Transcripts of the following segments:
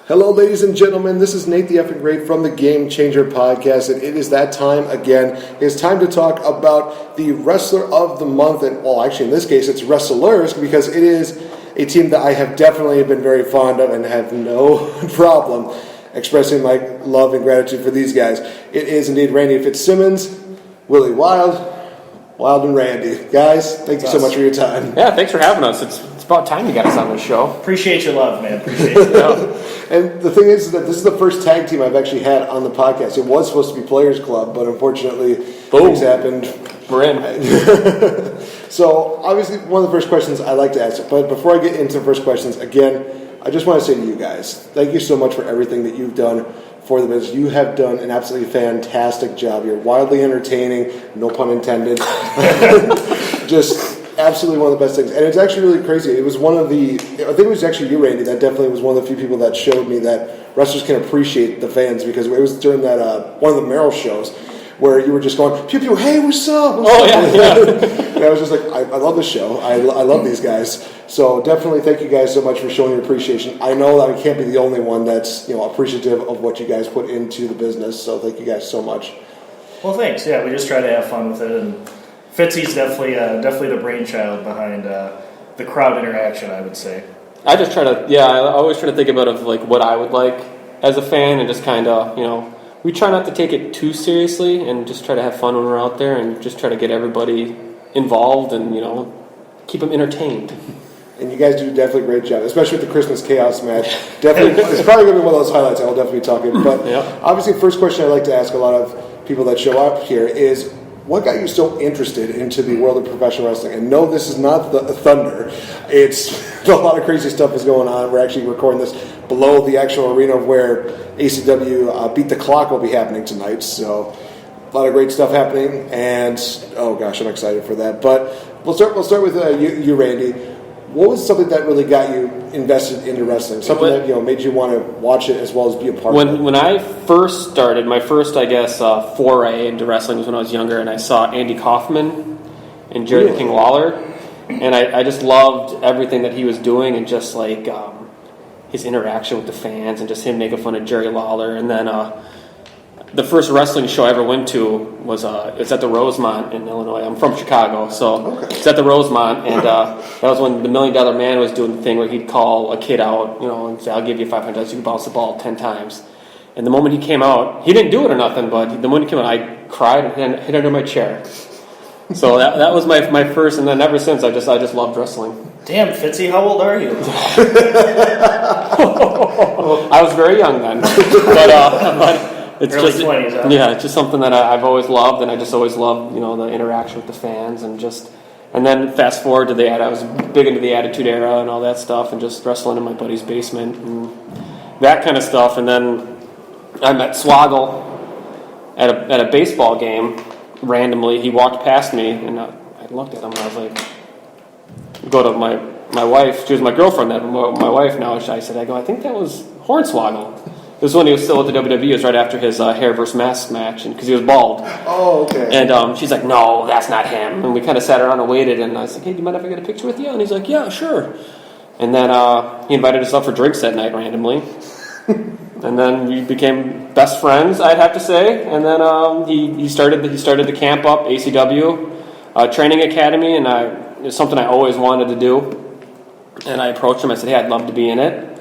Hello, ladies and gentlemen. This is NateFNGreat from the Game Changer podcast, and it is that time again. It's time to talk about the Wrestler of the Month, and well, actually, in this case, it's wrestlers, because it is a team that I have definitely been very fond of and have no problem expressing my love and gratitude for these guys. It is indeed Randy Fitzsimmons, Willie Wylde and Randy. Guys, thank you so much for your time. Yeah, thanks for having us. It's about time you got us on this show. Appreciate your love, man. Appreciate it. And the thing is that this is the first tag team I've actually had on the podcast. It was supposed to be Players Club, but unfortunately, things happened. We're in. So, obviously, one of the first questions I like to ask, but before I get into the first questions, again, I just want to say to you guys, thank you so much for everything that you've done for the business. You have done an absolutely fantastic job. You're wildly entertaining, no pun intended. Just absolutely one of the best things. And it's actually really crazy. It was one of the, I think it was actually you, Randy, that definitely was one of the few people that showed me that wrestlers can appreciate the fans, because it was during that, one of the Merrill shows, where you were just going, pew, pew, hey, what's up? Yeah. And I was just like, I love this show. I love these guys. So definitely thank you guys so much for showing your appreciation. I know that I can't be the only one that's appreciative of what you guys put into the business. So thank you guys so much. Well, thanks. Yeah, we just try to have fun with it, and Fitzy's definitely the brainchild behind the crowd interaction, I would say. I always try to think about what I would like as a fan, and just kind of, we try not to take it too seriously and just try to have fun when we're out there and just try to get everybody involved and, keep them entertained. And you guys do definitely a great job, especially with the Christmas Chaos match. Definitely, it's probably going to be one of those highlights I will definitely be talking. But obviously, first question I like to ask a lot of people that show up here is, what got you so interested into the world of professional wrestling? And no, this is not the Thunder. It's a lot of crazy stuff is going on. We're actually recording this below the actual arena where ACW Beat the Clock will be happening tonight. So a lot of great stuff happening. And, oh gosh, I'm excited for that. But we'll start with you, Randy. What was something that really got you invested into wrestling? Something that made you want to watch it as well as be a part of it? When I first started, my first, foray into wrestling was when I was younger, and I saw Andy Kaufman and Jerry the King Lawler, and I just loved everything that he was doing, and just his interaction with the fans, and just him making fun of Jerry Lawler. And then the first wrestling show I ever went to was it's at the Rosemont in Illinois. I'm from Chicago, so it's at the Rosemont, and that was when the $1 Million Man was doing the thing where he'd call a kid out, and say, "I'll give you $500, you can bounce the ball 10 times." And the moment he came out, he didn't do it or nothing, but the moment he came out, I cried and hid under my chair. So that was my first, and then ever since I just loved wrestling. Damn, Fitzy, how old are you? I was very young then, but it's early just 20s, huh? Yeah, it's just something that I've always loved, and I just always loved the interaction with the fans, and then fast forward to the I was big into the Attitude Era and all that stuff, and just wrestling in my buddy's basement and that kind of stuff. And then I met Swoggle at a baseball game randomly. He walked past me, and I looked at him, and I was like, go to my wife. She was my girlfriend then, my wife now. I think that was Hornswoggle. This was when he was still at the WWE. It was right after his hair versus mask match, because he was bald. Oh, okay. And she's like, "No, that's not him." And we kind of sat around and waited. And I was like, "Hey, do you mind if I get a picture with you?" And he's like, "Yeah, sure." And then he invited us out for drinks that night randomly. And then we became best friends, I'd have to say. And then he started the camp up, ACW Training Academy, and it was something I always wanted to do. And I approached him. I said, "Hey, I'd love to be in it."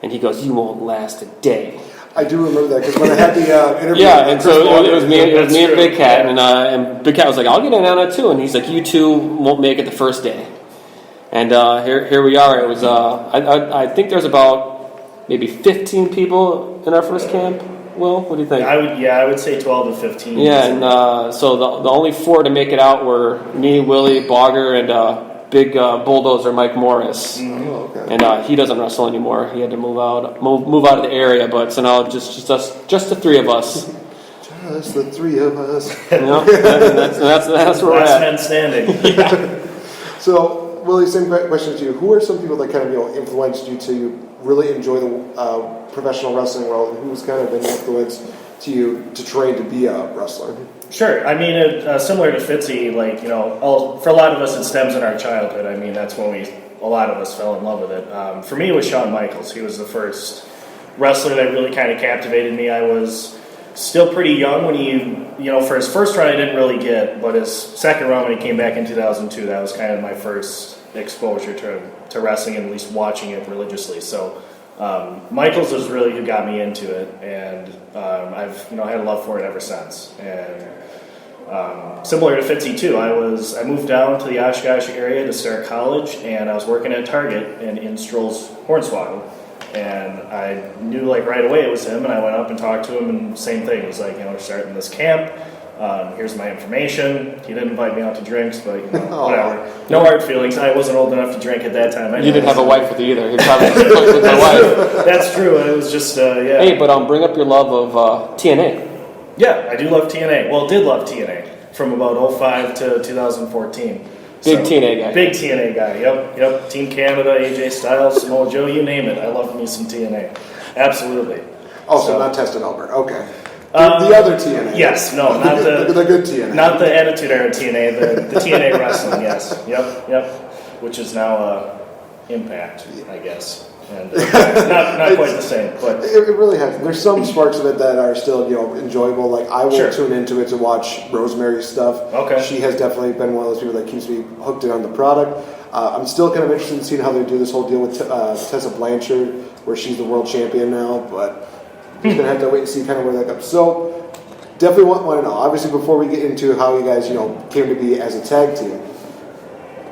And he goes, "You won't last a day." I do remember that, because when I had the interview... Yeah, and so it was me and Big Cat, and Big Cat was like, "I'll get in on it too." And he's like, "You two won't make it the first day." And here we are. It was I think there's about maybe 15 people in our first camp. Will, what do you think? I would say 12 to 15. Yeah, and so the only 4 to make it out were me, Willie, Bogger, and big bulldozer Mike Morris. Oh, okay. And he doesn't wrestle anymore. He had to move out of the area. But so now just the 3 of us. Just the 3 of us. That's where we're at. Last man standing. So, Willie, same question to you. Who are some people that kind of influenced you to really enjoy the professional wrestling world, and who's kind of been an influence to you to train to be a wrestler? Sure. I mean, similar to Fitzy, for a lot of us, it stems in our childhood. I mean, that's when a lot of us fell in love with it. For me, it was Shawn Michaels. He was the first wrestler that really kind of captivated me. I was still pretty young when for his first run I didn't really get, but his second run when he came back in 2002, that was kind of my first exposure to wrestling and at least watching it religiously. So Michaels was really who got me into it, and I've had a love for it ever since. And similar to Fitzy too, I moved down to the Oshkosh area to start college, and I was working at Target in Stroll's Hornswoggle, and I knew right away it was him, and I went up and talked to him, and same thing. It was we're starting this camp. Here's my information. He didn't invite me out to drinks, but whatever. No hard feelings. I wasn't old enough to drink at that time. You didn't have a wife with you either. He probably was with my wife. That's true. It was just yeah. Hey, but bring up your love of TNA. Yeah, I do love TNA. Well, did love TNA from about 05 to 2014. Big TNA guy. Big TNA guy. Yep. Team Canada, AJ Styles, Samoa Joe, you name it. I love me some TNA. Absolutely. Also, not Tested Albert. Okay. The other TNA. Yes, no, not the good TNA. Not the Attitude Era TNA, the TNA Wrestling, yes. Yep. Which is now Impact, I guess. And not quite the same, but it really has. There's some sparks of it that are still enjoyable. Like I will tune into it to watch Rosemary's stuff. Okay. She has definitely been one of those people that keeps me hooked in on the product. I'm still kind of interested in seeing how they do this whole deal with Tessa Blanchard, where she's the world champion now, but just gonna have to wait and see kind of where that goes. So definitely want to know. Obviously, before we get into how you guys came to be as a tag team,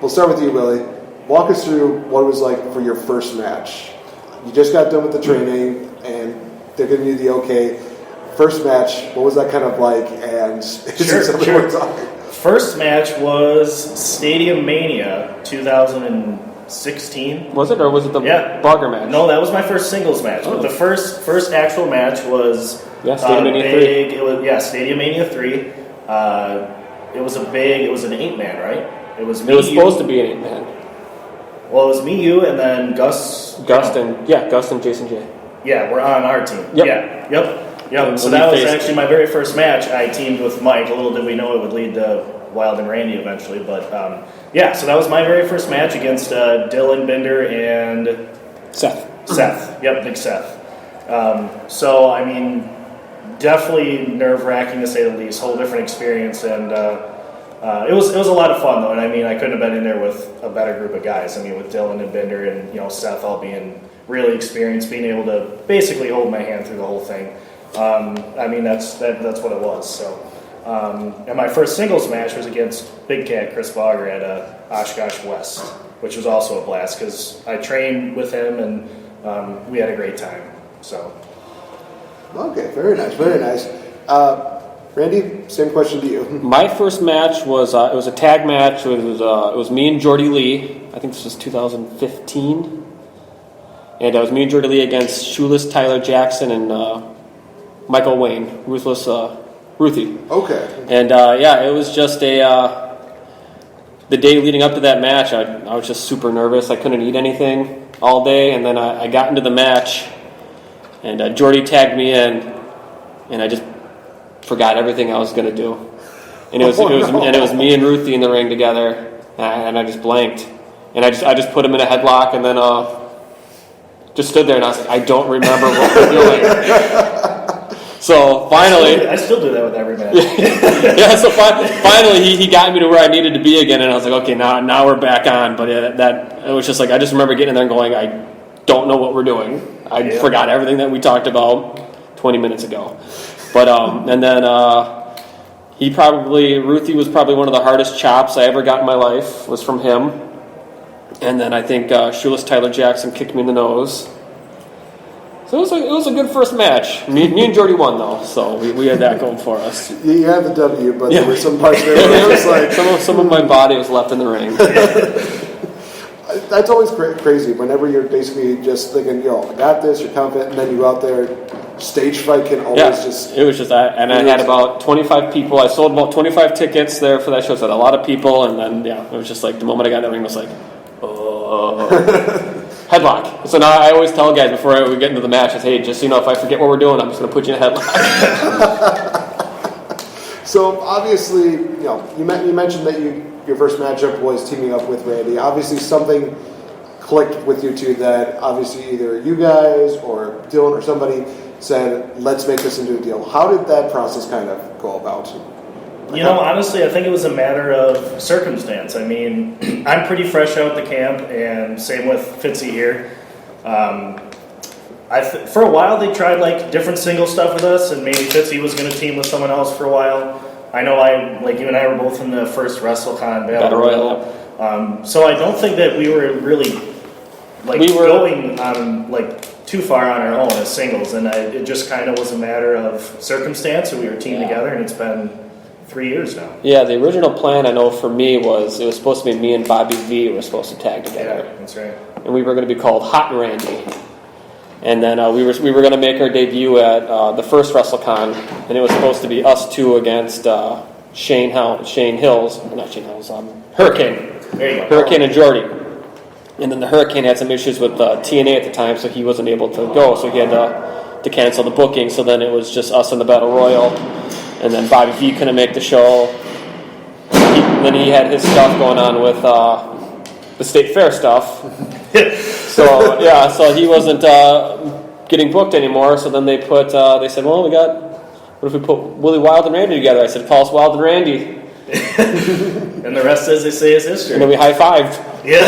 we'll start with you, Willie. Walk us through what it was like for your first match. You just got done with the training, and they're giving you the okay. First match, what was that kind of like? And Sure. First match was Stadium Mania 2016. Was it, or was it the Bogger match? No, that was my first singles match. But the first actual match was Stadium Mania 3. It was Stadium Mania 3. It was an 8-man, right? It was supposed to be an 8-man. Well, it was me, you, and then Gus and Jason J. Yeah, we're on our team. Yep. Yep. So that was actually my very first match. I teamed with Mike. Little did we know it would lead to Wylde and Randy eventually. But so that was my very first match against Dylan, Binder, and Seth. Yep, Big Seth. So, I mean, definitely nerve-wracking to say the least. Whole different experience, and it was a lot of fun though. And I mean, I couldn't have been in there with a better group of guys. I mean, with Dylan and Binder and Seth all being really experienced, being able to basically hold my hand through the whole thing. I mean, that's what it was. So, and my first singles match was against Big Cat Chris Bogger at Oshkosh West, which was also a blast because I trained with him and we had a great time. So, okay, very nice. Randy, same question to you. My first match was it was a tag match. It was me and Jordy Lee. I think this was 2015, and it was me and Jordy Lee against Shoeless Tyler Jackson and Michael Wayne, Ruthless Ruthie. Okay. And it was just the day leading up to that match. I was just super nervous. I couldn't eat anything all day, and then I got into the match, and Jordy tagged me in, and I just forgot everything I was going to do, and it was me and Ruthie in the ring together, and I just blanked, and I just put him in a headlock, and then just stood there, and I was like, I don't remember what we're doing. So finally, I still do that with every match. So finally he got me to where I needed to be again, and I was like, okay, now we're back on. But it was just like I just remember getting in there and going, I don't know what we're doing. I forgot everything that we talked about 20 minutes ago. But and then Ruthie was probably one of the hardest chops I ever got in my life was from him. And then I think Shoeless Tyler Jackson kicked me in the nose. So it was a good first match. Me and Jordy won though, so we had that going for us. You had the W, but there were some parts there where it was like some of my body was left in the ring. That's always crazy. Whenever you're basically just thinking, I got this, you're confident, and then you go out there. Stage fright can always it was just that, and I had about 25 people. I sold about 25 tickets there for that show, so I had a lot of people, and then it was just like the moment I got in the ring was like, headlock. So now I always tell guys before we get into the match, I say, hey, just if I forget what we're doing, I'm just going to put you in a headlock. So obviously, you mentioned that your first matchup was teaming up with Randy. Obviously, something clicked with you two that obviously either you guys or Dylan or somebody said, let's make this into a deal. How did that process kind of go about? Honestly, I think it was a matter of circumstance. I mean, I'm pretty fresh out the camp, and same with Fitzy here. For a while, they tried like different single stuff with us, and maybe Fitzy was going to team with someone else for a while. I know you and I were both in the first WrestleCon Battle Royal. So I don't think that we were really going on too far on our own as singles, and it just kind of was a matter of circumstance, and we were teamed together, and it's been 3 years now. Yeah, the original plan I know for me was it was supposed to be me and Bobby V were supposed to tag together. Yeah, that's right. And we were going to be called Hot and Randy. And then we were going to make our debut at the first WrestleCon, and it was supposed to be us two against Hurricane. There you go. Hurricane and Jordy. And then the Hurricane had some issues with TNA at the time, so he wasn't able to go, so he had to cancel the booking. So then it was just us in the Battle Royal, and then Bobby V couldn't make the show. Then he had his stuff going on with the State Fair stuff. So he wasn't getting booked anymore. So then they said, well, what if we put Willie Wylde and Randy together? I said, call us Wylde and Randy. And the rest, as they say, is history. And then we high-fived. Yeah.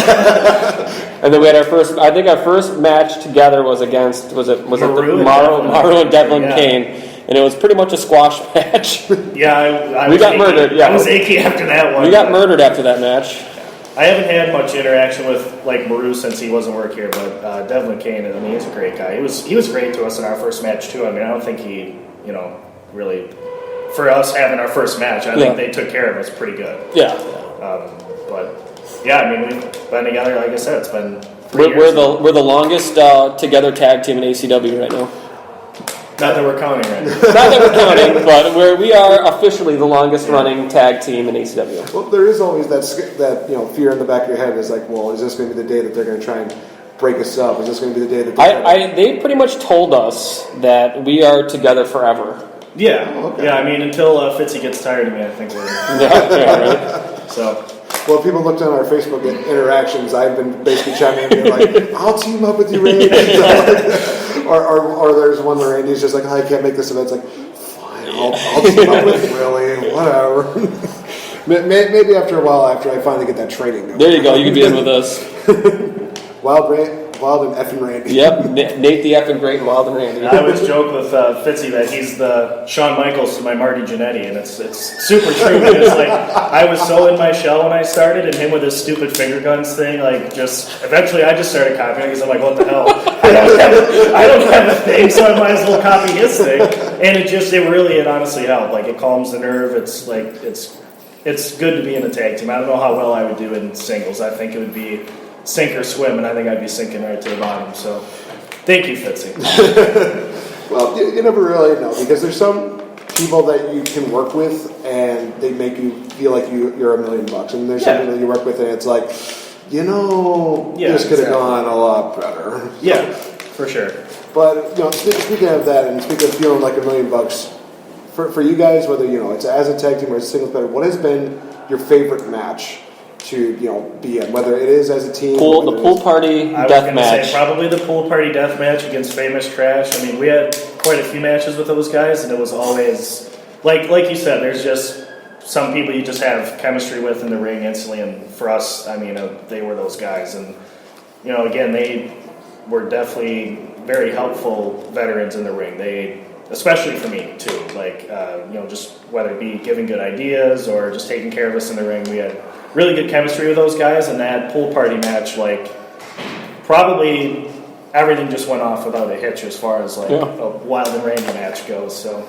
And then we had our first match together was against, was it Maru and Devlin Kane. And it was pretty much a squash match. Yeah, we got murdered. Yeah, I was achy after that one. We got murdered after that match. I haven't had much interaction with Maru since he wasn't work here, but Devlin Kane, I mean, he's a great guy. He was great to us in our first match too. I mean, I don't think he, really, for us having our first match, I think they took care of us pretty good. Yeah. I mean, we've been together. Like I said, it's been 3 years. We're the longest together tag team in ACW right now. Not that we're counting right now. Not that we're counting, but we are officially the longest running tag team in ACW. Well, there is always that fear in the back of your head is like, well, is this going to be the day that they're going to try and break us up? Is this going to be the day that they pretty much told us that we are together forever. Yeah. Oh, okay. Yeah, I mean, until Fitzy gets tired of me, I think we're... right. So... Well, people looked on our Facebook interactions. I've been basically chiming in and being like, I'll team up with you, Randy. or there's one where Randy's just like, I can't make this event. It's like, fine, I'll team up with you, really, whatever. Maybe after a while, after I finally get that training going. There you go, you can be in with us. Wylde and effing Randy. Yep, Nate the NateFNGreat and Wylde and Randy. I always joke with Fitzy that he's the Shawn Michaels to my Marty Jannetty, and it's super true because I was so in my shell when I started, and him with his stupid finger guns thing, eventually I just started copying because I'm like, what the hell? I don't have a thing, so I might as well copy his thing. And it honestly helped. It calms the nerve. It's good to be in a tag team. I don't know how well I would do in singles. I think it would be sink or swim, and I think I'd be sinking right to the bottom. So, thank you, Fitzy. Well, you never really know, because there's some people that you can work with, and they make you feel like you're $1 million, and there's some people that you work with, and it's like, this could have gone a lot better. Yeah, for sure. But speaking of that, and speaking of feeling like $1 million, for you guys, whether it's as a tag team or as a singles player, what has been your favorite match to be in, whether it is as a team? The pool party death match. Say probably the pool party death match against Famous Trash. I mean, we had quite a few matches with those guys, and it was always like you said. There's just some people you just have chemistry with in the ring instantly, and for us, I mean, they were those guys, and again, they were definitely very helpful veterans in the ring. They, especially for me too, just whether it be giving good ideas or just taking care of us in the ring, we had really good chemistry with those guys, and that pool party match, probably everything just went off without a hitch as far as a Wylde and Randy match goes. So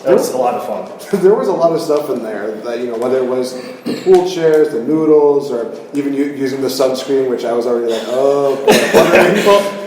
that was a lot of fun. There was a lot of stuff in there that whether it was the pool chairs, the noodles, or even using the sunscreen, which I was already like, oh.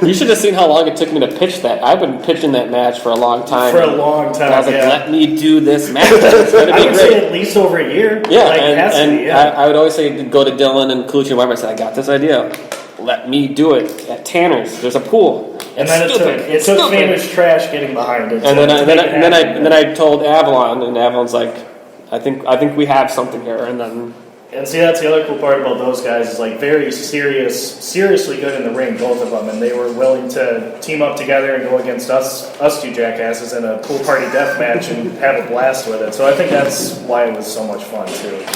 You should have seen how long it took me to pitch that. I've been pitching that match for a long time. And I was like, let me do this match. It's going to be I would say at least over a year. Yeah, I would always say go to Dylan and Colucci and Weber. I said, I got this idea. Let me do it at Tanner's. There's a pool. And then it took Famous Trash getting behind it. And then I told Avalon, and Avalon's like, I think we have something here. And then And see, that's the other cool part about those guys is like very seriously good in the ring, both of them, and they were willing to team up together and go against us two jackasses in a pool party death match and have a blast with it. So I think that's why it was so much fun too.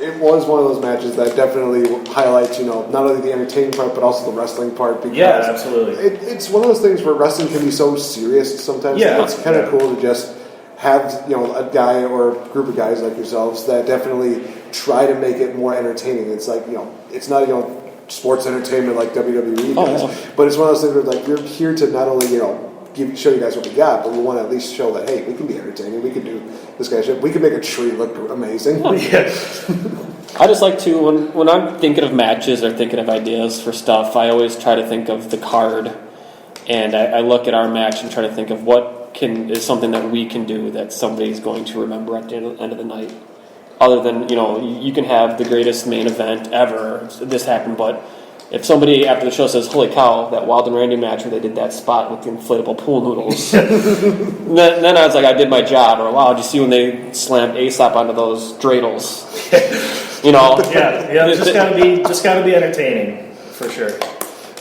It was one of those matches that definitely highlights, not only the entertaining part but also the wrestling part. Because yeah, absolutely. It's one of those things where wrestling can be so serious sometimes. Yeah, it's kind of cool to just have a guy or a group of guys like yourselves that definitely try to make it more entertaining. It's like it's not sports entertainment like WWE does, but it's one of those things where like we're here to not only show you guys what we got, but we want to at least show that hey, we can be entertaining. We can do this kind of shit. We can make a tree look amazing. I just like to when I'm thinking of matches or thinking of ideas for stuff, I always try to think of the card, and I look at our match and try to think of what is something that we can do that somebody's going to remember at the end of the night. Other than, you can have the greatest main event ever, this happened, but if somebody after the show says, holy cow, that Wylde and Randy match where they did that spot with the inflatable pool noodles, then I was like, I did my job. Or, wow, did you see when they slammed Aesop onto those dreidels? Yeah, just gotta be entertaining, for sure.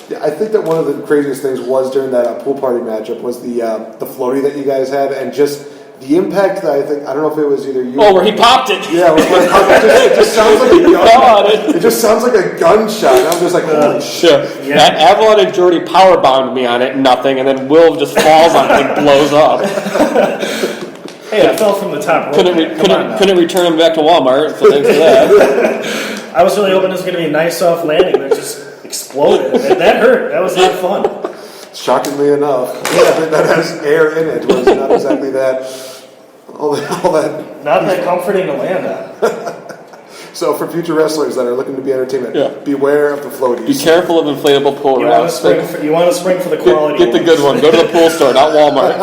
Yeah, I think that one of the craziest things was during that pool party matchup was the floaty that you guys had, and just the impact that I don't know if it was either you. Oh, where he popped it. Yeah, it just sounds like a gun. It just sounds like a gunshot. And I'm just like, holy shit. Yeah. Avalon and Jordy power bombed me on it, nothing, and then Will just falls on it and blows up. Hey, I fell from the top rope. Couldn't return him back to Walmart, so thanks for that. I was really hoping it was going to be a nice soft landing, but it just exploded. That hurt. That was not fun. Shockingly enough, that has air in it. Was not exactly that. All that. Not that comforting to land on. So for future wrestlers that are looking to be entertainment, beware of the floaties. Be careful of inflatable pool rafts. You want to spring for the quality. Get the good one. Go to the pool store, not Walmart.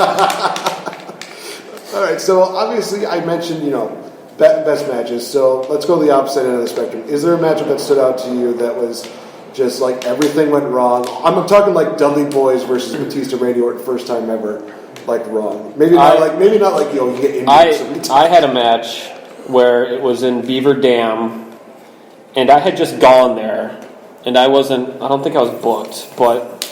All right. So obviously, I mentioned best matches. So let's go to the opposite end of the spectrum. Is there a matchup that stood out to you that was just like everything went wrong? I'm talking like Dudley Boys versus Batista Randy Orton, first time ever, like wrong. Maybe not like you get injured. I had a match where it was in Beaver Dam, and I had just gone there, and I don't think I was booked, but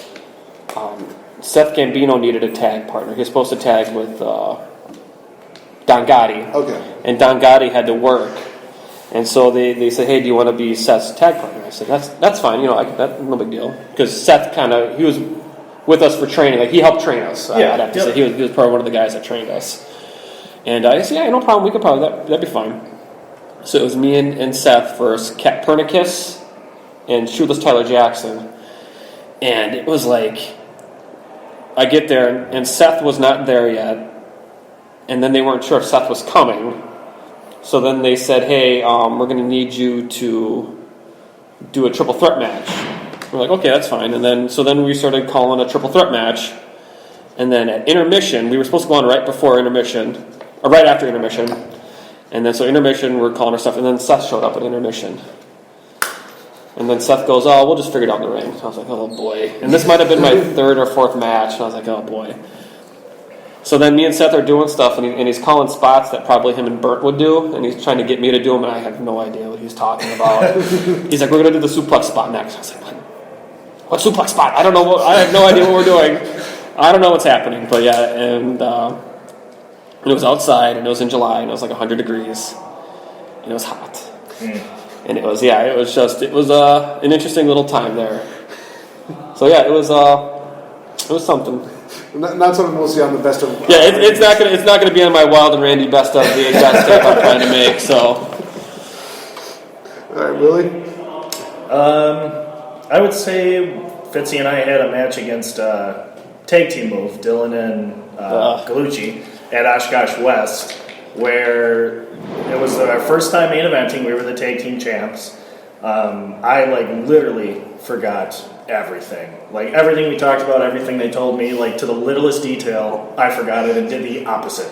Seth Gambino needed a tag partner. He was supposed to tag with Don Gotti. Okay. And Don Gotti had to work. And so they said, hey, do you want to be Seth's tag partner? I said, that's fine. That's no big deal. Because Seth he was with us for training. Like, he helped train us. I'd have to say. He was probably one of the guys that trained us. And I said, yeah, no problem. We could probably, that'd be fine. So it was me and Seth versus Kat Pernicus and Shoeless Tyler Jackson. And it was like, I get there, and Seth was not there yet. And then they weren't sure if Seth was coming. So then they said, hey, we're going to need you to do a triple threat match. We're like, okay, that's fine. And then we started calling a triple threat match. And then at intermission, we were supposed to go on right before intermission, or right after intermission. And then so intermission, we're calling our stuff. And then Seth showed up at intermission. And then Seth goes, oh, we'll just figure it out in the ring. So I was like, oh, boy. And this might have been my third or fourth match. And I was like, oh, boy. So then me and Seth are doing stuff, and he's calling spots that probably him and Bert would do, and he's trying to get me to do them, and I have no idea what he's talking about. He's like, we're going to do the suplex spot next. I was like, what suplex spot? I don't know. I have no idea what we're doing. I don't know what's happening. But yeah, and it was outside, and it was in July, and it was like 100 degrees, and it was hot. And it was an interesting little time there. So yeah, it was something. Not something we'll see on the best of. Yeah, it's not gonna be on my Wylde and Randy best of the exact tape I'm trying to make. So, all right, Willie. I would say Fitzy and I had a match against tag team move, Dylan and Galucci at Oshkosh West, where it was our first time main eventing. We were the tag team champs. I literally forgot everything. Everything we talked about, everything they told me, to the littlest detail, I forgot it and did the opposite.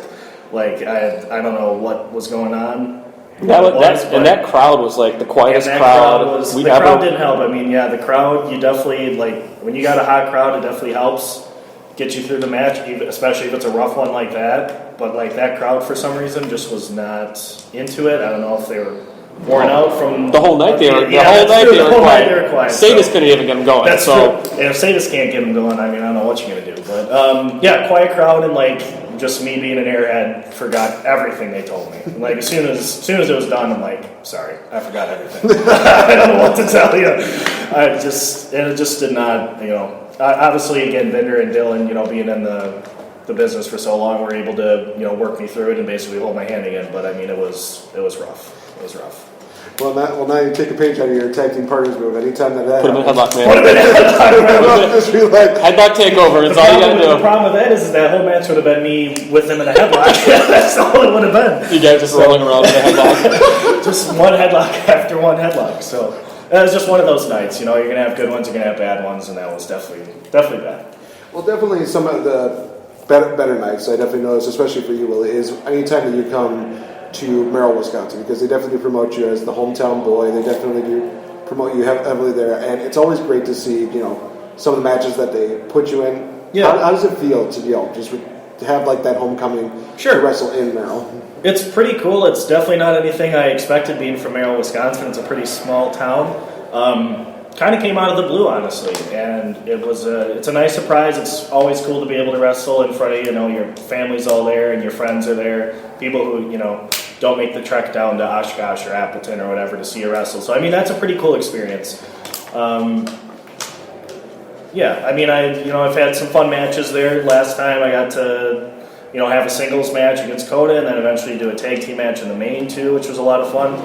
I don't know what was going on. That crowd was the quietest crowd the crowd didn't help. I mean, yeah, the crowd, you definitely, when you got a hot crowd, it definitely helps get you through the match, especially if it's a rough one like that. But that crowd, for some reason, just was not into it. I don't know if they were worn out from the whole night. They were quiet. Sadist couldn't even get them going. That's true. And if Sadist can't get them going, I mean, I don't know what you're gonna do. But yeah, quiet crowd, and like just me being an airhead, forgot everything they told me. And, like as soon as it was done, I'm like, sorry, I forgot everything. I don't know what to tell you. It just did not, obviously again, Binder and Dylan, being in the business for so long, were able to work me through it and basically hold my hand again. But I mean, it was rough. It was rough. Well, now you take a page out of your tag team partners move. Anytime that put him in headlock, man. Put him in headlock. Just be like, headlock takeover. It's all you gotta do. The problem with that is that whole match would have been me with him in a headlock. That's all it would have been. You guys just rolling around in a headlock. Just one headlock after one headlock. So it was just one of those nights. You're gonna have good ones, you're gonna have bad ones, and that was definitely bad. well, definitely some of the better nights. I definitely notice, especially for you, Willie, is anytime that you come to Merrill, Wisconsin, because they definitely promote you as the hometown boy. They definitely do promote you heavily there, and it's always great to see some of the matches that they put you in. Yeah. How does it feel to just to have like that homecoming to wrestle in Merrill? It's pretty cool. It's definitely not anything I expected being from Merrill, Wisconsin. It's a pretty small town. Kind of came out of the blue, honestly, and it's a nice surprise. It's always cool to be able to wrestle in front of your family's all there and your friends are there. People who don't make the trek down to Oshkosh or Appleton or whatever to see a wrestle. So I mean that's a pretty cool experience. Yeah, I mean I've had some fun matches there. Last time I got to have a singles match against Coda, and then eventually do a tag team match in the main too, which was a lot of fun.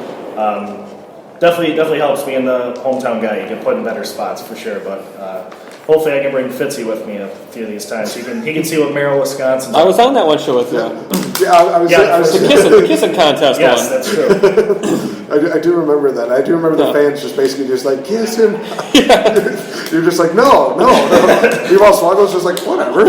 Definitely helps me in the hometown guy. You get put in better spots for sure, but hopefully I can bring Fitzy with me a few of these times. He can see what Merrill, Wisconsin. I was on that one show with you. Yeah, I was the kissing contest yes, one. That's true. I do remember that. I do remember the fans just basically just like, kiss him. Yeah. You're just like, no. Meanwhile, Swaggo's just like, whatever.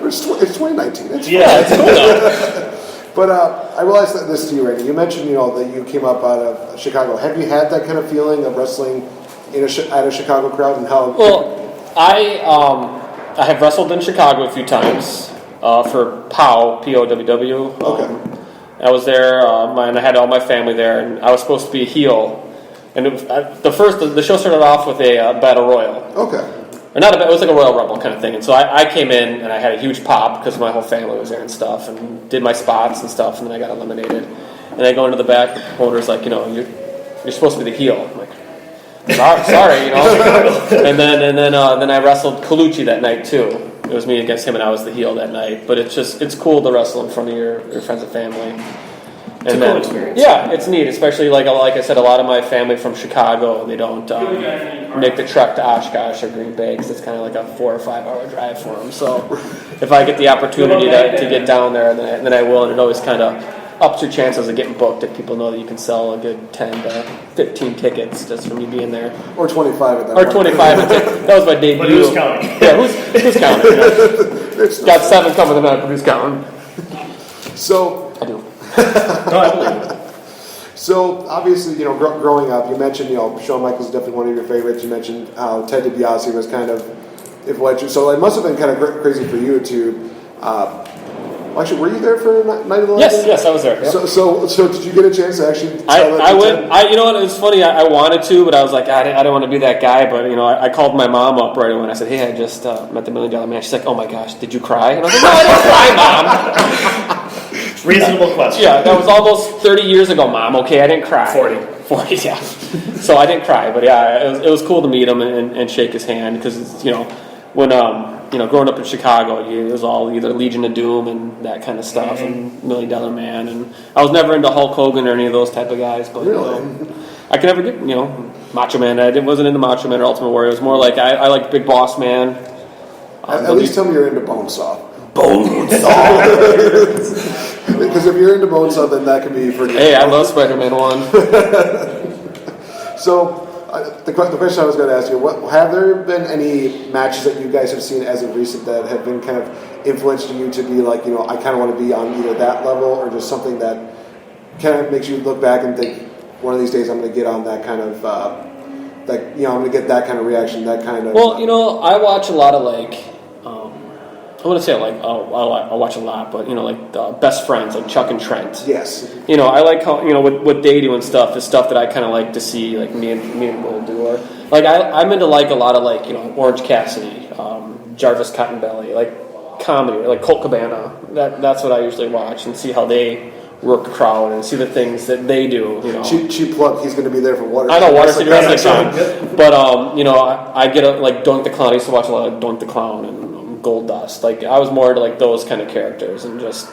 It's 2019. It's cool though. But I realized that this to you, Randy. You mentioned, that you came up out of Chicago. Have you had that kind of feeling of wrestling at a Chicago crowd, and how? Well, I have wrestled in Chicago a few times for POW, P-O-W-W. Okay. I was there, and I had all my family there, and I was supposed to be a heel. And the show started off with a battle royal. Okay. Or not it was like a Royal Rumble kind of thing. And so I came in and I had a huge pop because my whole family was there and stuff, and did my spots and stuff, and then I got eliminated. And I go into the back, the promoter's like, you're supposed to be the heel. I'm like, sorry. And then I wrestled Colucci that night too. It was me against him, and I was the heel that night. But it's cool to wrestle in front of your friends and family. It's a cool experience. Yeah, it's neat, especially like I said, a lot of my family from Chicago, they don't make the trek to Oshkosh or Green Bay because it's kind of like a 4 or 5 hour drive for them. So if I get the opportunity to get down there, then I will, and it always kind of ups your chances of getting booked if people know that you can sell a good 10 to 15 tickets just from you being there. Or 25 at that Or 25. That was my debut. But who's counting? Yeah, who's counting? Got 7 coming tonight, but who's counting? So I do. No, I believe it. So obviously, growing up, you mentioned, Shawn Michaels is definitely one of your favorites. You mentioned how Ted DiBiase was kind of influential. So it must have been kind of crazy for you to. Actually, were you there for Night of the Legend? Yes, I was there. Yep. So did you get a chance to actually? I went. You know what? It was funny. I wanted to, but I was like, I don't want to be that guy. But I called my mom up right away. And I said, hey, I just met the $1 Million Man. She's like, oh my gosh, did you cry? And I was like, no, I didn't cry, Mom. Reasonable question. Yeah, that was almost 30 years ago, Mom. Okay, I didn't cry. 40, yeah. So I didn't cry, but yeah, it was cool to meet him and shake his hand because when growing up in Chicago, it was all either Legion of Doom and that kind of stuff, and $1 Million Man, and I was never into Hulk Hogan or any of those type of guys, but really? I could never get Macho Man. I wasn't into Macho Man or Ultimate Warrior. It was more like I liked Big Boss Man. At least tell me you're into Bonesaw. Bonesaw. Because if you're into Bonesaw, then that could be pretty. Hey, I love Spider-Man 1. So, the question I was going to ask you: have there been any matches that you guys have seen as of recent that have been kind of influencing you to be like, I kind of want to be on either that level, or just something that kind of makes you look back and think, one of these days I'm going to get on that kind of, I'm going to get that kind of reaction, that kind of. Well, I watch a lot of I wouldn't say I watch a lot, but like Best Friends, like Chuck and Trent. Yes. I like how what they do and stuff is stuff that I kind of like to see, like me and Will do. Or like I'm into like a lot of like Orange Cassidy, Jarvis Cottonbelly, like comedy, or like Colt Cabana. That's what I usually watch and see how they work the crowd and see the things that they do. Cheap plug. He's going to be there for Water. I know Water City Wrestling Con, but I get like Doink the Clown. I used to watch a lot of Doink the Clown and Gold Dust. Like I was more into like those kind of characters and just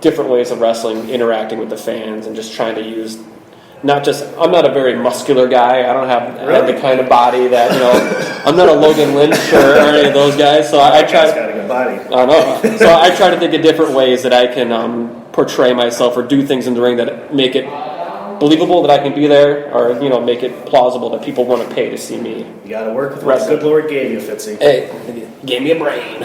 different ways of wrestling, interacting with the fans, and just trying to use. I'm not a very muscular guy. I don't have the kind of body that I'm not a Logan Lynch or any of those guys. So I try. Got a good body. I know. So I try to think of different ways that I can portray myself or do things in the ring that make it believable that I can be there, or make it plausible that people want to pay to see me. You got to work with what the good Lord gave you, Fitzy. Hey, gave me a brain.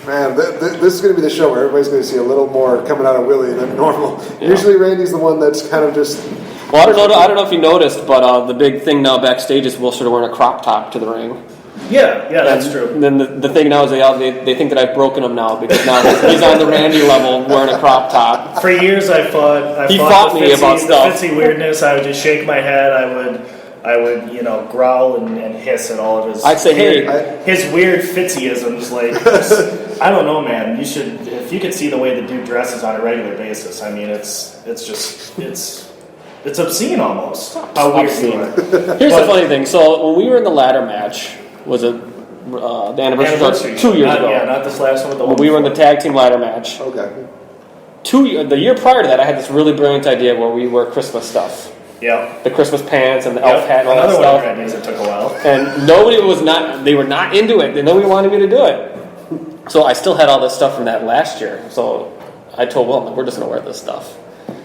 Man, this is going to be the show where everybody's going to see a little more coming out of Willie than normal. Yeah. Usually, Randy's the one that's kind of just. Well, I don't know if you noticed, but the big thing now backstage is Will started wearing a crop top to the ring. Yeah, that's true. And then the thing now is they think that I've broken him now because now he's on the Randy level wearing a crop top. For years I fought me about stuff. The Fitzy weirdness. I would just shake my head. I would growl and hiss at all of his. I'd say, his weird Fitzyisms. Like I don't know, man. You should, if you could see the way the dude dresses on a regular basis. I mean, it's obscene almost. How weird you are. Here's the funny thing. So when we were in the ladder match. Was it the anniversary? 2 years ago. Yeah, not this last one. When we were in the tag team ladder match. Okay. The year prior to that, I had this really brilliant idea where we wear Christmas stuff. Yeah. The Christmas pants and the elf hat and all that stuff. Another one of your ideas that took a while. And they were not into it. Nobody wanted me to do it. So I still had all this stuff from that last year. So I told Will, we're just going to wear this stuff.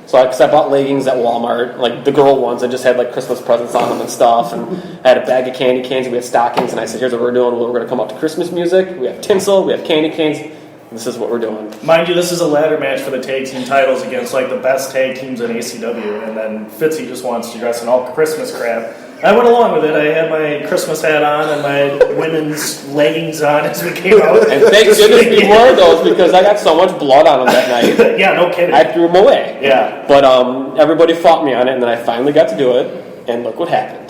So I bought leggings at Walmart, like the girl ones. I just had like Christmas presents on them and stuff. And I had a bag of candy canes. We had stockings. And I said, here's what we're doing. We're going to come up to Christmas music. We have tinsel. We have candy canes. This is what we're doing. Mind you, this is a ladder match for the tag team titles against like the best tag teams in ACW. And then Fitzy just wants to dress in all Christmas crap. I went along with it. I had my Christmas hat on and my women's leggings on as we came out. And thank goodness we wore those because I got so much blood on them that night. Yeah, no kidding. I threw them away. Yeah. But everybody fought me on it, and then I finally got to do it, and look what happened.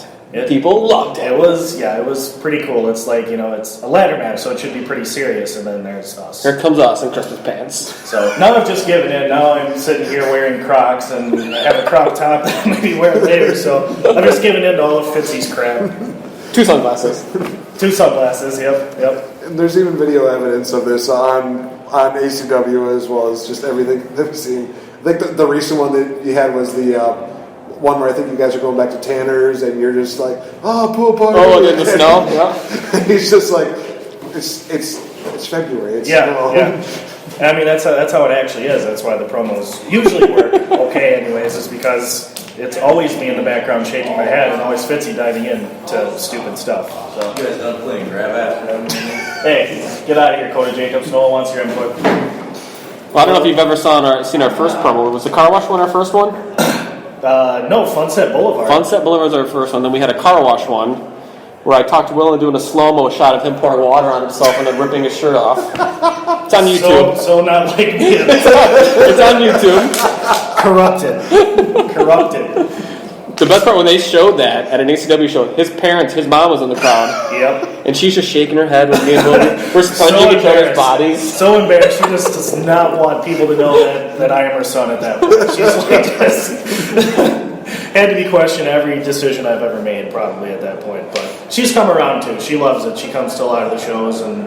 People loved it. It was pretty cool. It's like, it's a ladder match, so it should be pretty serious, and then there's us. Here comes us in Christmas pants. So now I've just given in. Now I'm sitting here wearing Crocs, and I have a crop top that I maybe wear later, so I'm just giving in to all of Fitzy's crap. 2 sunglasses. 2 sunglasses, yep. And there's even video evidence of this on ACW as well as just everything that we've seen. I think the recent one that you had was the one where I think you guys are going back to Tanner's and you're just like, pool party. Oh, in the snow? Yeah. He's just like, it's February. It's snow. Yeah. I mean, that's how it actually is. That's why the promos usually work okay anyways, is because it's always me in the background shaking my head and always Fitzy diving into stupid stuff. So. You guys done playing grab ass. Hey, get out of here, Cody Jacobs. No one wants your input. Well, I don't know if you've ever seen our first promo. Was the car wash one our first one? No, Funset Boulevard. Funset Boulevard was our first one. Then we had a car wash one where I talked to Will into doing a slow-mo shot of him pouring water on himself and then ripping his shirt off. It's on YouTube. So not like me. It's on YouTube. Corrupted. The best part when they showed that at an ACW show, his mom was in the crowd. Yep. And she's just shaking her head with me and Will. We're sponging each other's bodies. So embarrassed. She just does not want people to know that I am her son at that point. She's like this. Had to be questioned every decision I've ever made probably at that point. But she's come around too. She loves it. She comes to a lot of the shows. And,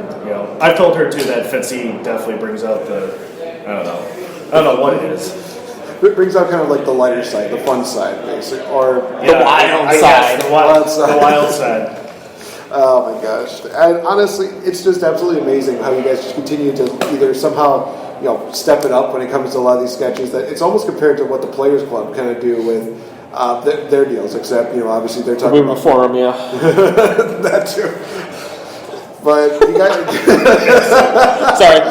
I've told her too that Fitzy definitely brings out I don't know what it is. It brings out kind of like the lighter side, the fun side, basically, or the wild side. The wild side. Oh my gosh! And honestly, it's just absolutely amazing how you guys just continue to either somehow, step it up when it comes to a lot of these sketches. That it's almost compared to what the Players Club kind of do with their deals, except obviously they're talking about forum, yeah. That too. But you guys, sorry.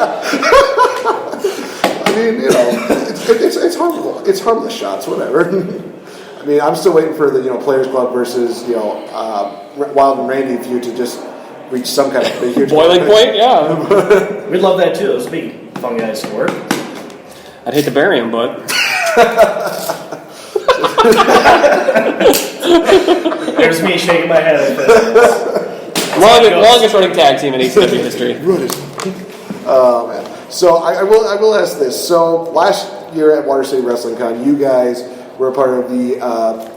I mean, it's harmless. It's harmless shots, whatever. I mean, I'm still waiting for the Players Club versus Wylde and Randy feud to just reach some kind of huge boiling point. Yeah, we'd love that too. Those would be fun guys to work. I'd hate to bury him, but there's me shaking my head. Longest running tag team in ECW history. Oh man! So I will ask this. So last year at Water City Wrestling Con, you guys were a part of the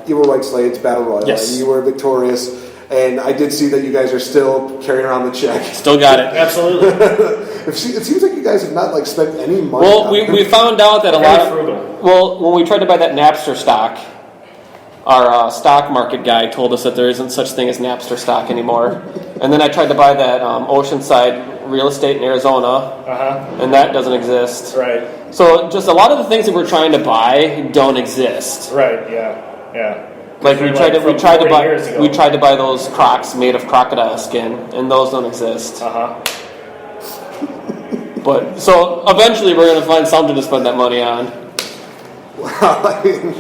Evil White Slaves Battle Royal, yes. and you were victorious. And I did see that you guys are still carrying around the check. Still got it. Absolutely. It seems like you guys have not spent any money. Well, we found out that a lot of frugal. Well, when we tried to buy that Napster stock, our stock market guy told us that there isn't such thing as Napster stock anymore. And then I tried to buy that Oceanside real estate in Arizona, and that doesn't exist. Right. So just a lot of the things that we're trying to buy don't exist. Right. Yeah. Like we tried to buy those Crocs made of crocodile skin, and those don't exist. But so eventually we're going to find something to spend that money on. I mean,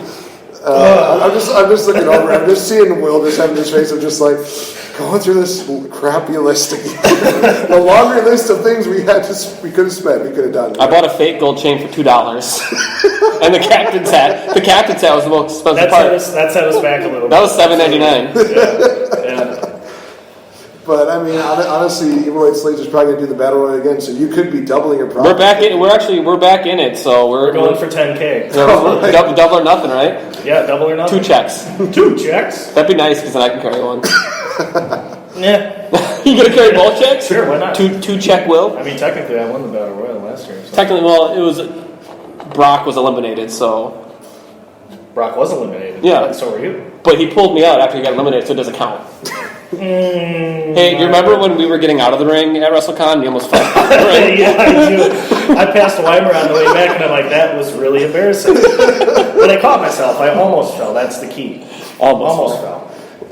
I'm just looking over. I'm just seeing Will just having his face of just like going through this crappy list again. The laundry list of things we could have spent, we could have done. I bought a fake gold chain for $2, and the captain's hat. The captain's hat was the most expensive part. That set us back a little. That was $7.99. Yeah. But I mean, honestly, Evil White Slaves is probably going to do the battle royal again, so you could be doubling your profit. We're back in. We're back in it. So we're going for $10K. Double or nothing, right? Yeah, double or nothing. 2 checks. 2 checks. That'd be nice because then I can carry one. Yeah. You gonna carry both checks? Sure, why not? 2 check Will. I mean, technically, I won the battle royal last year. So. Technically, well, it was Brock was eliminated, so Brock was eliminated. Yeah. And so were you. But he pulled me out after he got eliminated, so it doesn't count. Hey, you remember when we were getting out of the ring at WrestleCon and you almost fell out of the ring? Yeah, I do. I passed Weimer on the way back, and I'm like, that was really embarrassing. But I caught myself. I almost fell. That's the key. Almost fell.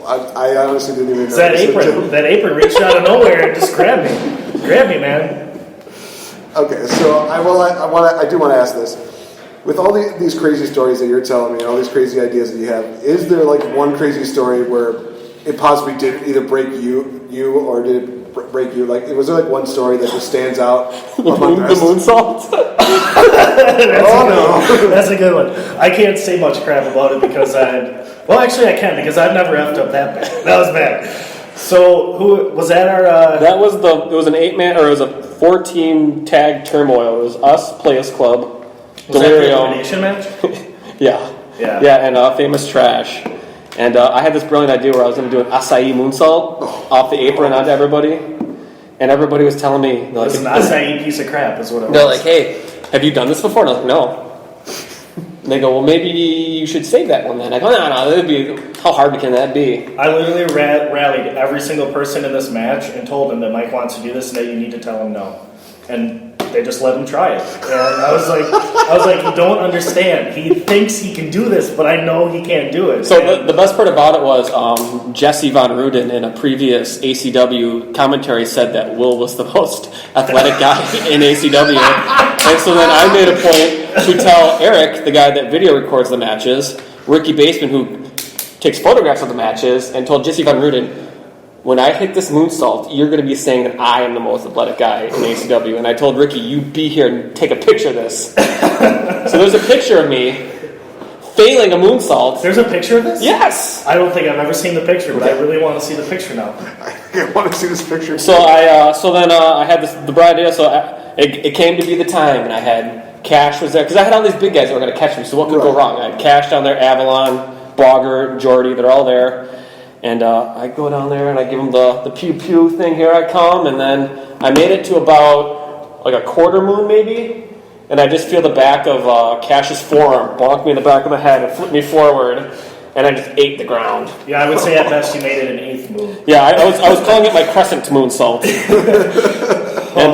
I honestly didn't even know. That apron reached out of nowhere and just grabbed me. Grab me, man. Okay, so I do want to ask this. With all these crazy stories that you're telling me, and all these crazy ideas that you have, is there one crazy story where it possibly did either break you or did it break you? Was there one story that just stands out among the rest? The moonsault? That's a good one. I can't say much crap about it because actually I can because I've never effed up that bad. That was bad. So who was that? It was an 8-man or it was a 14 tag turmoil. It was us, Players Club, Delirium. Was that the elimination match? Yeah, and Famous Trash. And I had this brilliant idea where I was going to do an acai moonsault off the apron onto everybody. And everybody was telling me... It was an acai piece of crap is what it was. They're like, hey, have you done this before? And I was like, no. And they go, well, maybe you should save that one then. I go, no, how hard can that be? I literally rallied every single person in this match and told them that Mike wants to do this and that you need to tell him no. And they just let him try it. And I was like, you don't understand. He thinks he can do this, but I know he can't do it. So the best part about it was Jesse Von Ruden in a previous ACW commentary said that Will was the most athletic guy in ACW. And so then I made a point to tell Eric, the guy that video records the matches, Ricky Baseman, who takes photographs of the matches, and told Jesse Von Ruden, when I hit this moonsault, you're going to be saying that I am the most athletic guy in ACW. And I told Ricky, you be here and take a picture of this. So there's a picture of me failing a moonsault. There's a picture of this? Yes. I don't think I've ever seen the picture, but I really want to see the picture now. I want to see this picture. So I had the bright idea. So it came to be the time, and I had Cash was there because I had all these big guys that were going to catch me. So what could go wrong? I had Cash down there, Avalon, Bogger, Jordy. They're all there. And I go down there and I give them the pew-pew thing, here I come, and then I made it to about a quarter moon maybe, and I just feel the back of Cash's forearm bonk me in the back of the head and flip me forward, and I just ate the ground. Yeah, I would say at best you made it an 8th moon. Yeah, I was calling it my crescent moonsault. And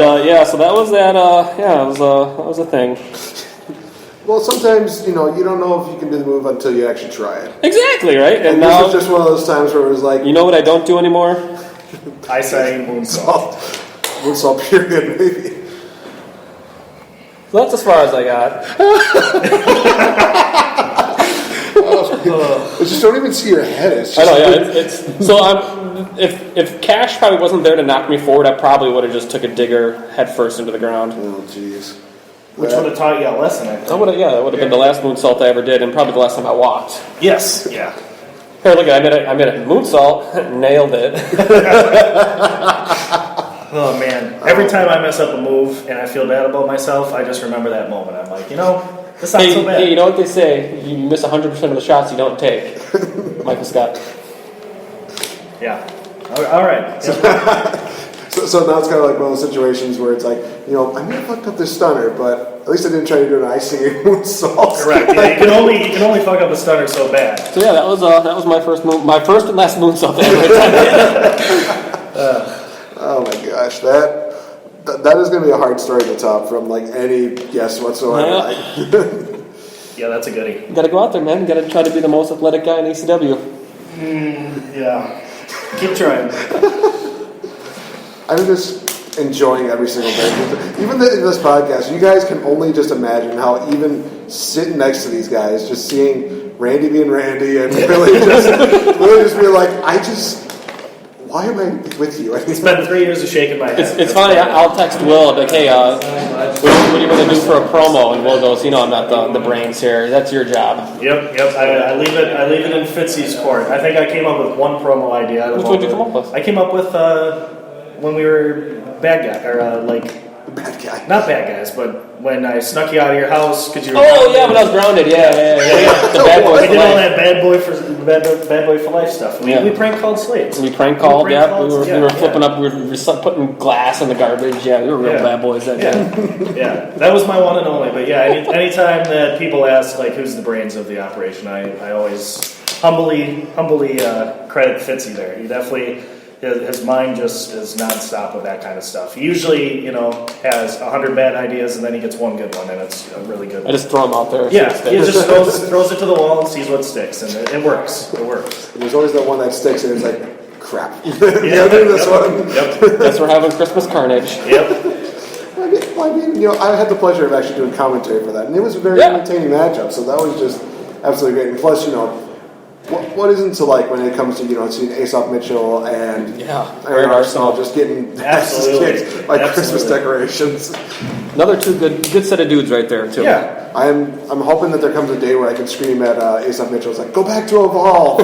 so that was that, that was a thing. Well, sometimes, you don't know if you can do the move until you actually try it. Exactly, right? And now, this was just one of those times where it was like... You know what I don't do anymore? I say moonsault. Moonsault period, maybe. So that's as far as I got. That was just don't even see your head. It's I just know, yeah. It's so if Cash probably wasn't there to knock me forward, I probably would have just took a digger head first into the ground. Oh, jeez. Which would have taught you a lesson, I think. That would have been the last moonsault I ever did, and probably the last time I walked. Yes, yeah. Here, look at I made a moonsault, nailed it. Oh man! Every time I mess up a move and I feel bad about myself, I just remember that moment. I'm like, that's not so bad. Hey, you know what they say? You miss 100% of the shots you don't take. Michael Scott. Yeah. All right. So now it's kind of like one of those situations where it's like, I may have fucked up this stunner, but at least I didn't try to do an icing moonsault. Correct. Yeah, you can only fuck up a stunner so bad. So yeah, that was my first and last moonsault I ever did. Oh my gosh, that is going to be a hard story to top from like any guess whatsoever. Yeah, that's a goodie. You got to go out there, man. You got to try to be the most athletic guy in ECW. Yeah. Keep trying. I'm just enjoying every single day. Even in this podcast, you guys can only just imagine how even sitting next to these guys, just seeing Randy being Randy and Billy just being like, why am I with you? It's been 3 years of shaking my head. It's funny. I'll text Will. I'll be like, hey, what are you going to do for a promo? And Will goes, I'm not the brains here. That's your job. Yep. I leave it in Fitzy's court. I think I came up with one promo idea. Which one did you come up with? I came up with when we were bad guy or bad guy. Not bad guys, but when I snuck you out of your house because you were. Oh yeah, when I was grounded. Yeah. The bad boy. We did all that bad boy for life stuff. We prank called slates. We prank called. We were flipping up. We were putting glass in the garbage. Yeah, we were real bad boys that day. Yeah, that was my one and only. But yeah, anytime that people ask who's the brains of the operation, I always humbly credit Fitzy there. He definitely. His mind just is nonstop with that kind of stuff. He usually, has 100 bad ideas and then he gets one good one, and it's really good. I just throw them out there. Yeah, he just throws it to the wall and sees what sticks, and it works. It works. And there's always that one that sticks, and it's like, crap. This one. Yep. Guess we're having Christmas carnage. Yep. I had the pleasure of actually doing commentary for that, and it was a very entertaining matchup. So that was just absolutely great. And plus, what isn't to like when it comes to seeing Aesop Mitchell and Aaron Arsenal just getting asses kicked by Christmas decorations? Another two good set of dudes right there too. Yeah, I'm hoping that there comes a day where I can scream at Aesop Mitchell. It's like, go back to Evolve.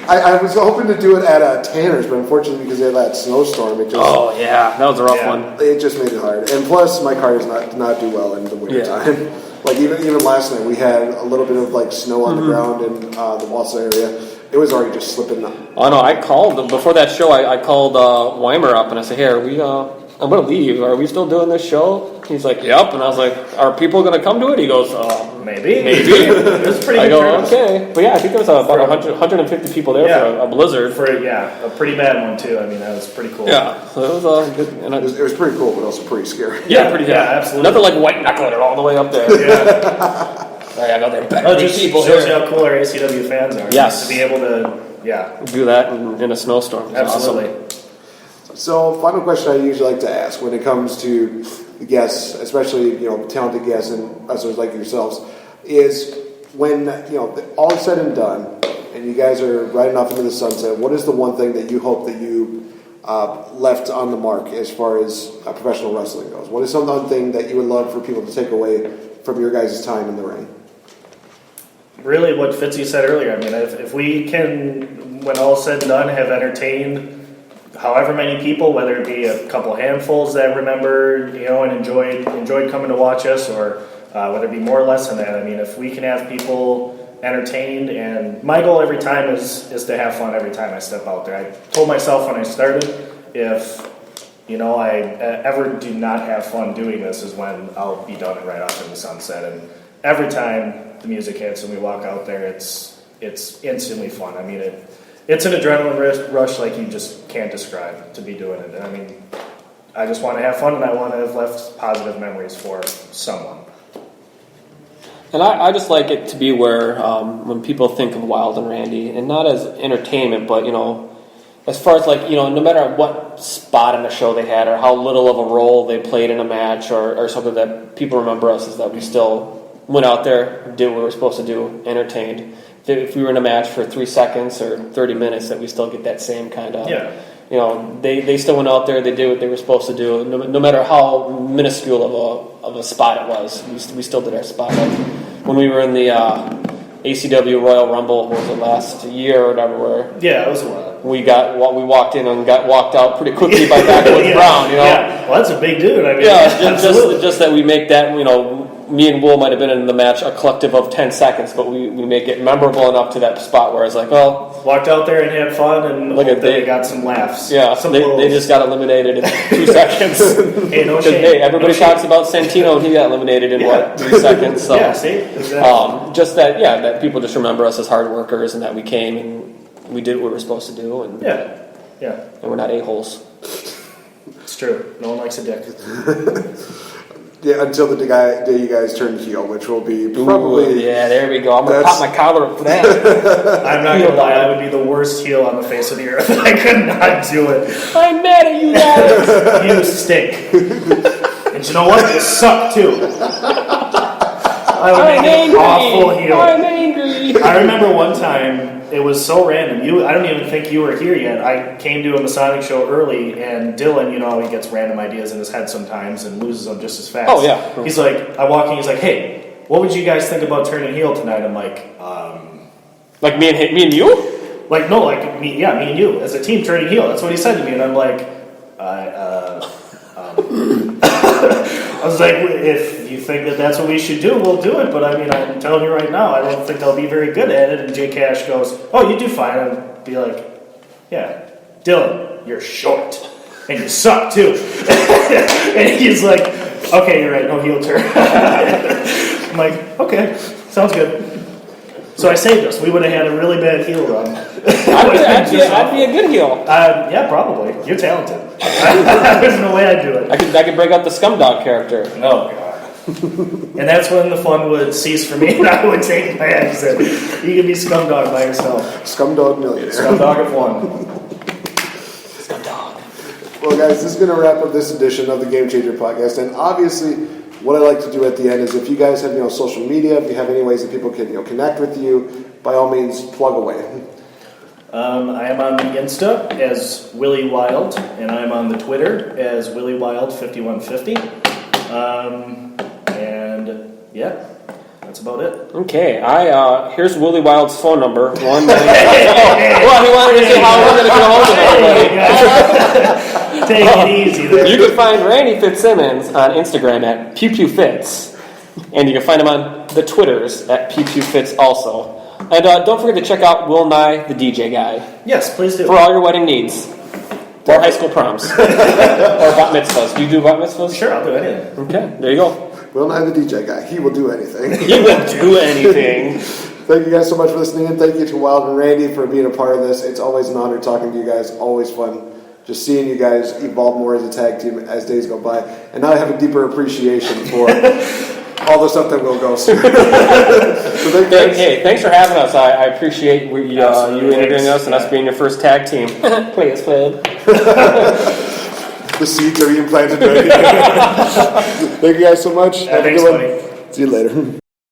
I was hoping to do it at Tanner's, but unfortunately because they had that snowstorm, it just that was a rough one. It just made it hard, and plus my car does not do well in the wintertime. Yeah. Like even last night, we had a little bit of snow on the ground in the Wassa area. It was already just slipping up. Oh no! I called before that show. I called Weimer up and I said, "Hey, I'm going to leave. Are we still doing this show?" He's like, "Yep." And I was like, "Are people going to come to it?" He goes, Maybe. It was pretty. I go, okay, but yeah, I think there was about 150 people there for a blizzard. A pretty bad one too. I mean, that was pretty cool. Yeah, so it was good. And it was pretty cool, but also pretty scary. Yeah, absolutely. Nothing like white knuckling it all the way up there. I know they're just people shows you how cool our ACW fans are. Yes, to be able to do that in a snowstorm. Absolutely. Awesome. So, final question I usually like to ask when it comes to the guests, especially talented guests and wrestlers like yourselves, is when all is said and done, and you guys are riding off into the sunset. What is the one thing that you hope that you left on the mark as far as professional wrestling goes? What is some one thing that you would love for people to take away from your guys' time in the ring? Really, what Fitzy said earlier. I mean, if we can, when all is said and done, have entertained however many people, whether it be a couple handfuls that remember, and enjoyed coming to watch us, or whether it be more or less than that. I mean, if we can have people entertained, and my goal every time is to have fun every time I step out there. I told myself when I started, if I ever do not have fun doing this, is when I'll be done and right off in the sunset. And every time the music hits and we walk out there, it's instantly fun. I mean, it's an adrenaline rush like you just can't describe to be doing it. I mean, I just want to have fun, and I want to have left positive memories for someone. And I just like it to be where when people think of Wylde and Randy, and not as entertainment, but as far as no matter what spot in the show they had or how little of a role they played in a match or something, that people remember us is that we still went out there, did what we were supposed to do, entertained. If we were in a match for 3 seconds or 30 minutes, that we still get that same kind of. Yeah. You know, they still went out there. They did what they were supposed to do. No matter how minuscule of a spot it was, we still did our spot. Like when we were in the ACW Royal Rumble, what was it, last year or whatever? Where it was a while. we walked in and got walked out pretty quickly by Backwoods Brown. You know. Yeah. Well, that's a big dude. I mean, just that we make that, you know. Me and Will might have been in the match a collective of 10 seconds, but we make it memorable enough to that spot where it's like, well... Walked out there and had fun, and they got some laughs. Yeah, they just got eliminated in 2 seconds. Hey, no shame. Hey, everybody talks about Santino, and he got eliminated in, 3 seconds? So, yeah, see? Exactly. Just that people just remember us as hard workers, and that we came and we did what we were supposed to do. And, yeah. And we're not a-holes. It's true. No one likes a dick. Yeah, until the day you guys turn heel, which will be probably... Ooh, yeah, there we go. I'm going to pop my collar up for that. I'm not going to lie, I would be the worst heel on the face of the earth. I could not do it. I'm mad at you guys. You stink. And you know what? You suck, too. I would make an awful heel. I'm angry. I remember one time, it was so random. I don't even think you were here yet. I came to a Masonic show early, and Dylan, you know how he gets random ideas in his head sometimes and loses them just as fast. Oh, yeah. He's like, I walk in, he's like, hey, what would you guys think about turning heel tonight? I'm like, Like me and you? Like, no, like, me and you, as a team turning heel. That's what he said to me, and I'm like, I was like, if you think that that's what we should do, we'll do it. But I mean, I'm telling you right now, I don't think I'll be very good at it. And Jay Cash goes, oh, you do fine. I'd be like, yeah, Dylan, you're short. And you suck, too. And he's like, okay, you're right, no heel turn. I'm like, okay, sounds good. So I saved us. We would have had a really bad heel run. I'd be a good heel. Yeah, probably. You're talented. There's no way I'd do it. I could break out the Scumdog character. Oh, God. And that's when the fun would cease for me, and I would take my eggs and you can be Scumdog by yourself. Scumdog millionaire. Scumdog of one. Scumdog. Well, guys, this is going to wrap up this edition of the Game Changer podcast. And obviously, what I like to do at the end is if you guys have social media, if you have any ways that people can connect with you, by all means, plug away. I am on the Insta as Willie Wylde, and I'm on the Twitter as Willie Wylde 5150. And yeah, that's about it. Okay, here's Willie Wylde's phone number. 1 Well, he wanted to see how we're going to get hold of everybody. Take it easy there. You can find Randy Fitzsimmons on Instagram at PewPewFitz, and you can find him on the Twitters at PewPewFitz also. And don't forget to check out Will Nye, the DJ guy. Yes, please do. For all your wedding needs. Or high school proms. Or bat mitzvahs. Do you do bat mitzvahs? Sure, I'll do anything. Okay, there you go. Will Nye, the DJ guy. He will do anything. He will do anything. Thank you guys so much for listening, and thank you to Wylde and Randy for being a part of this. It's always an honor talking to you guys. Always fun. Just seeing you guys evolve more as a tag team as days go by. And now I have a deeper appreciation for all the stuff that will go through. So thanks for having us. I appreciate you interviewing us and us being your first tag team. Please, Phil. The seeds are being planted ready. Thank you guys so much. Have a good one. Buddy. See you later.